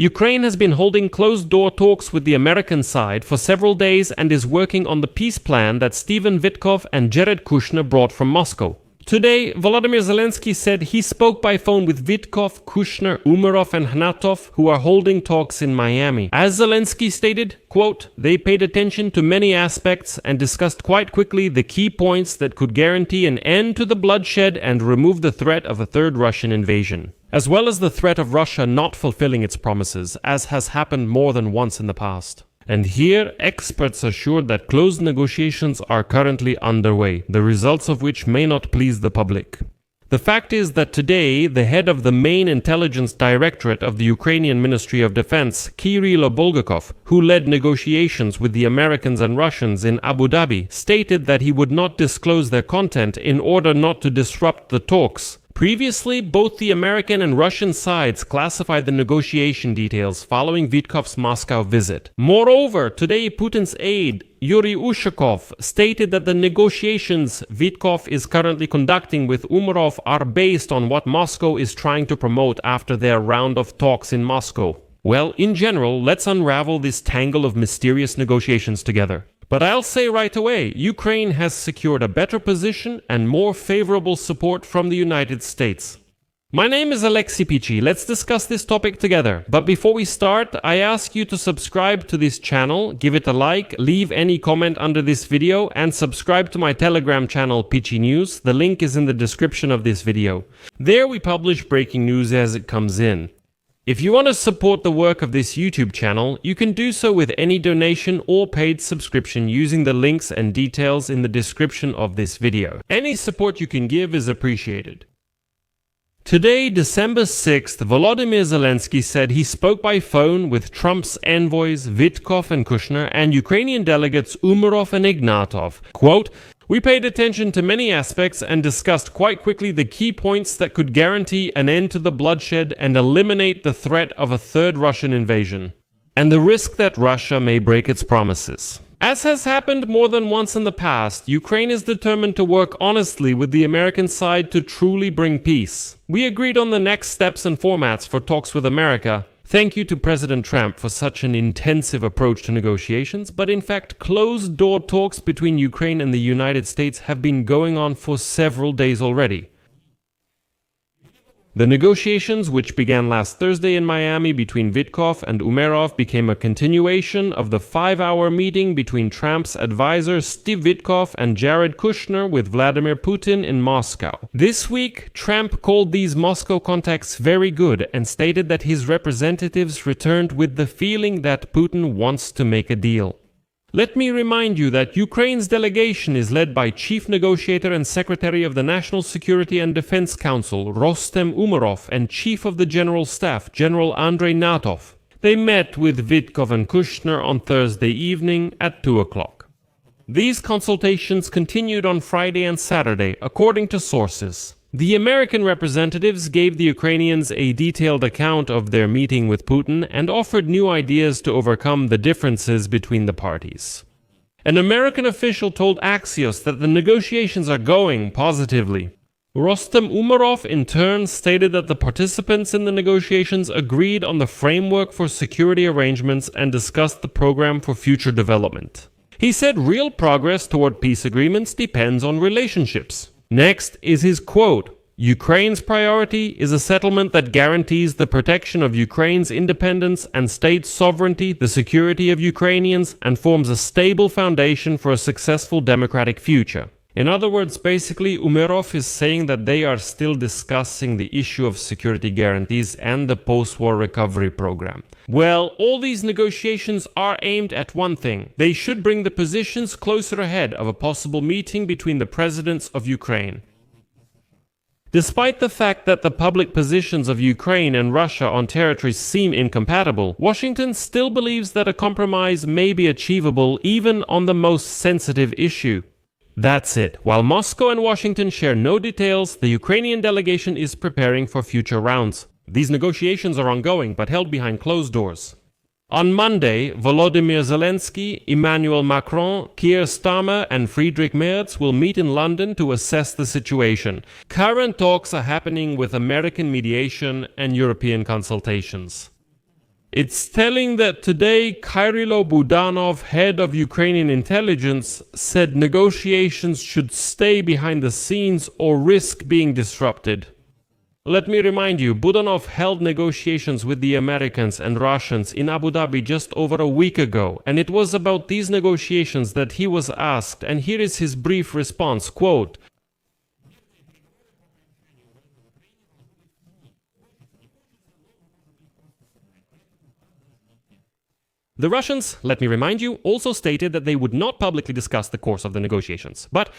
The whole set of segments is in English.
Ukraine has been holding closed-door talks with the American side for several days and is working on the peace plan that Stephen Witkoff and Jared Kushner brought from Moscow. Today, Volodymyr Zelensky said he spoke by phone with Witkoff, Kushner, Umerov and Hnatov, who are holding talks in Miami. As Zelensky stated, quote, "They paid attention to many aspects and discussed quite quickly the key points that could guarantee an end to the bloodshed and remove the threat of a third Russian invasion, as well as the threat of Russia not fulfilling its promises, as has happened more than once in the past." And here, experts assured that closed negotiations are currently underway, the results of which may not please the public. The fact is that today, the head of the main intelligence directorate of the Ukrainian Ministry of Defense, Kirill Bulgakov, who led negotiations with the Americans and Russians in Abu Dhabi, stated that he would not disclose their content in order not to disrupt the talks. Previously, both the American and Russian sides classified the negotiation details following Witkoff's Moscow visit. Moreover, today Putin's aide, Yuri Ushakov, stated that the negotiations Witkoff is currently conducting with Umerov are based on what Moscow is trying to promote after their round of talks in Moscow. Well, in general, let's unravel this tangle of mysterious negotiations together. But I'll say right away, Ukraine has secured a better position and more favorable support from the United States. My name is Alexei Pichi. Let's discuss this topic together. But before we start, I ask you to subscribe to this channel, give it a like, leave any comment under this video, and subscribe to my Telegram channel Pichi News. The link is in the description of this video. There we publish breaking news as it comes in. If you want to support the work of this YouTube channel, you can do so with any donation or paid subscription using the links and details in the description of this video. Any support you can give is appreciated. Today, December 6th, Volodymyr Zelensky said he spoke by phone with Trump's envoys Witkoff and Kushner and Ukrainian delegates Umerov and Ignatov. Quote, "We paid attention to many aspects and discussed quite quickly the key points that could guarantee an end to the bloodshed and eliminate the threat of a third Russian invasion, and the risk that Russia may break its promises." As has happened more than once in the past, Ukraine is determined to work honestly with the American side to truly bring peace. We agreed on the next steps and formats for talks with America. Thank you to President Trump for such an intensive approach to negotiations, but in fact, closed-door talks between Ukraine and the United States have been going on for several days already. The negotiations, which began last Thursday in Miami between Witkoff and Umerov, became a continuation of the 5-hour meeting between Trump's advisor Steve Witkoff and Jared Kushner with Vladimir Putin in Moscow. This week, Trump called these Moscow contacts very good and stated that his representatives returned with the feeling that Putin wants to make a deal. Let me remind you that Ukraine's delegation is led by Chief Negotiator and Secretary of the National Security and Defense Council, Rostem Umerov, and Chief of the General Staff, General Andrei Natov. They met with Witkoff and Kushner on Thursday evening at 2 o'clock. These consultations continued on Friday and Saturday, according to sources. The American representatives gave the Ukrainians a detailed account of their meeting with Putin and offered new ideas to overcome the differences between the parties. An American official told Axios that the negotiations are going positively. Rostem Umerov in turn stated that the participants in the negotiations agreed on the framework for security arrangements and discussed the program for future development. He said real progress toward peace agreements depends on relationships. Next is his quote, "Ukraine's priority is a settlement that guarantees the protection of Ukraine's independence and state sovereignty, the security of Ukrainians, and forms a stable foundation for a successful democratic future." In other words, basically, Umerov is saying that they are still discussing the issue of security guarantees and the post-war recovery program. Well, all these negotiations are aimed at one thing. They should bring the positions closer ahead of a possible meeting between the presidents of Ukraine. Despite the fact that the public positions of Ukraine and Russia on territories seem incompatible, Washington still believes that a compromise may be achievable even on the most sensitive issue. That's it. While Moscow and Washington share no details, the Ukrainian delegation is preparing for future rounds. These negotiations are ongoing, but held behind closed doors. On Monday, Volodymyr Zelensky, Emmanuel Macron, Keir Starmer, and Friedrich Merz will meet in London to assess the situation. Current talks are happening with American mediation and European consultations. It's telling that today Kyrilo Budanov, head of Ukrainian intelligence, said negotiations should stay behind the scenes or risk being disrupted. Let me remind you, Budanov held negotiations with the Americans and Russians in Abu Dhabi just over a week ago, and it was about these negotiations that he was asked, and here is his brief response, quote, "The Russians, let me remind you, also stated that they would not publicly discuss the course of the negotiations, but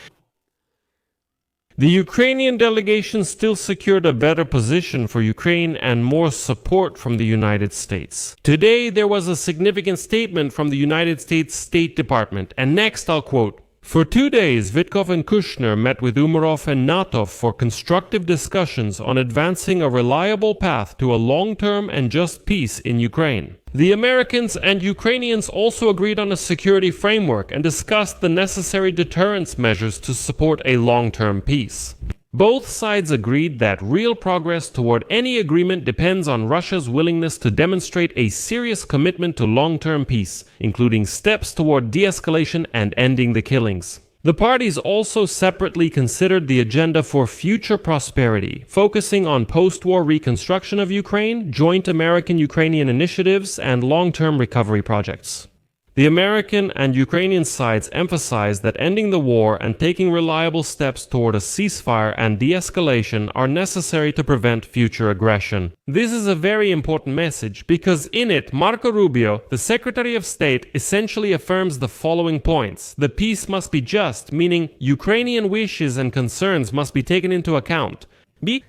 the Ukrainian delegation still secured a better position for Ukraine and more support from the United States. Today, there was a significant statement from the United States State Department, and next I'll quote, "For 2 days, Vitkov and Kushner met with Umarov and Natov for constructive discussions on advancing a reliable path to a long-term and just peace in Ukraine. The Americans and Ukrainians also agreed on a security framework and discussed the necessary deterrence measures to support a long-term peace. Both sides agreed that real progress toward any agreement depends on Russia's willingness to demonstrate a serious commitment to long-term peace, including steps toward de-escalation and ending the killings. The parties also separately considered the agenda for future prosperity, focusing on post-war reconstruction of Ukraine, joint American-Ukrainian initiatives, and long-term recovery projects. The American and Ukrainian sides emphasized that ending the war and taking reliable steps toward a ceasefire and de-escalation are necessary to prevent future aggression. This is a very important message because in it, Marco Rubio, the Secretary of State, essentially affirms the following points. The peace must be just, meaning Ukrainian wishes and concerns must be taken into account. B.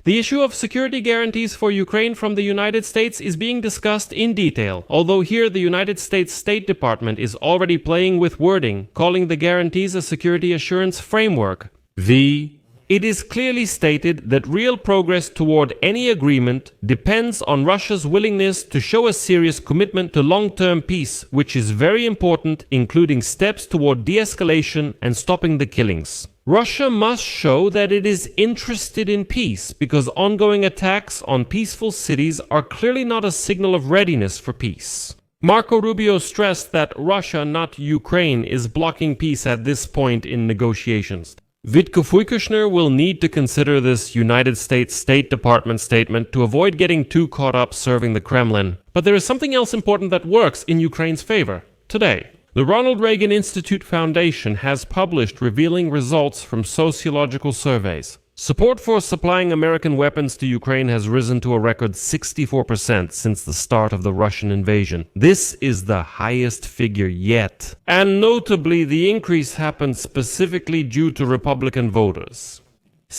The issue of security guarantees for Ukraine from the United States is being discussed in detail, although here the United States State Department is already playing with wording, calling the guarantees a security assurance framework. V. It is clearly stated that real progress toward any agreement depends on Russia's willingness to show a serious commitment to long-term peace, which is very important, including steps toward de-escalation and stopping the killings. Russia must show that it is interested in peace, because ongoing attacks on peaceful cities are clearly not a signal of readiness for peace. Marco Rubio stressed that Russia, not Ukraine, is blocking peace at this point in negotiations. Vitkov Kushner will need to consider this United States State Department statement to avoid getting too caught up serving the Kremlin. But there is something else important that works in Ukraine's favor today. The Ronald Reagan Institute Foundation has published revealing results from sociological surveys. Support for supplying American weapons to Ukraine has risen to a record 64% since the start of the Russian invasion. This is the highest figure yet. And notably, the increase happened specifically due to Republican voters.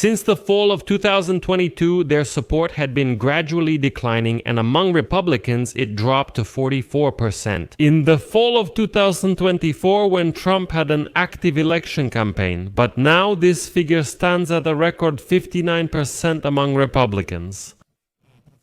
Since the fall of 2022, their support had been gradually declining, and among Republicans, it dropped to 44%. In the fall of 2024, when Trump had an active election campaign, but now this figure stands at a record 59% among Republicans.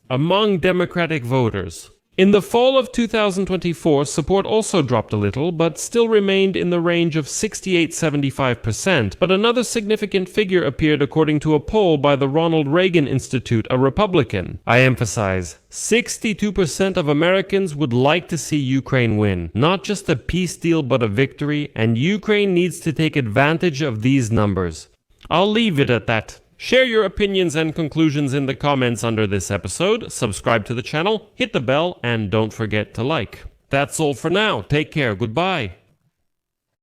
Among Democratic voters, in the fall of 2024, support also dropped a little, but still remained in the range of 68–75%. But another significant figure appeared according to a poll by the Ronald Reagan Institute, a Republican. I emphasize, 62% of Americans would like to see Ukraine win. Not just a peace deal, but a victory, and Ukraine needs to take advantage of these numbers. I'll leave it at that. Share your opinions and conclusions in the comments under this episode, subscribe to the channel, hit the bell, and don't forget to like. That's all for now. Take care. Goodbye.